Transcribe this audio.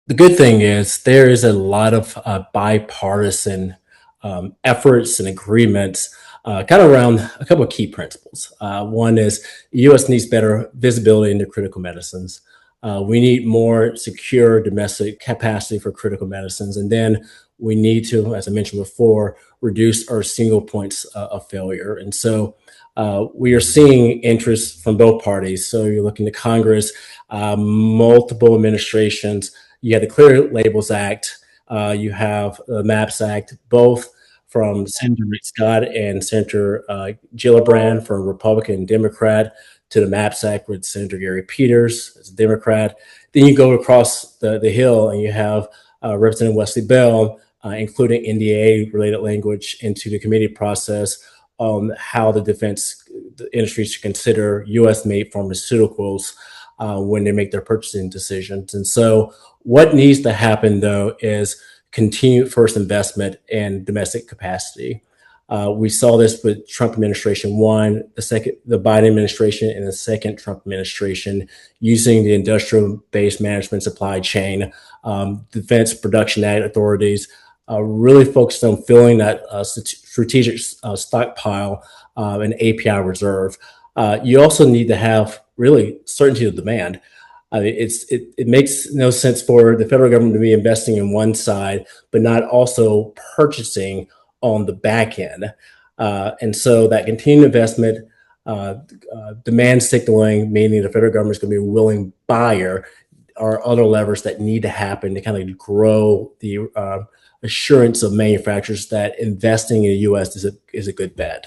The good thing is there is a lot of bipartisan efforts and agreements kind of around a couple of key principles. One is the U.S. needs better visibility into critical medicines. We need more secure domestic capacity for critical medicines. And then we need to, as I mentioned before, reduce our single points of failure. And so we are seeing interest from both parties. So you're looking to Congress, multiple administrations. You have the Clear Labels Act, you have the MAPS Act, both from Senator Rick Scott and Senator Gillibrand from Republican and Democrat, to the MAPS Act with Senator Gary Peters as a Democrat. Then you go across the hill and you have Representative Wesley Bell, including NDA related language into the committee process on how the defense industry should consider US made pharmaceuticals when they make their purchasing decisions. And so, what needs to happen though is continued first investment in domestic capacity. We saw this with Trump administration one, the Biden administration, and the second Trump administration using the industrial-based management supply chain, Defense Production Act authorities really focused on filling that strategic stockpile and API reserve. You also need to have really certainty of demand. I mean, it makes no sense for the federal government to be investing in one side, but not also purchasing on the back end. And so that continued investment, demand signaling, meaning the federal government is going to be a willing buyer, are other levers that need to happen to kind of grow the assurance of manufacturers that investing in the U.S. is a good bet.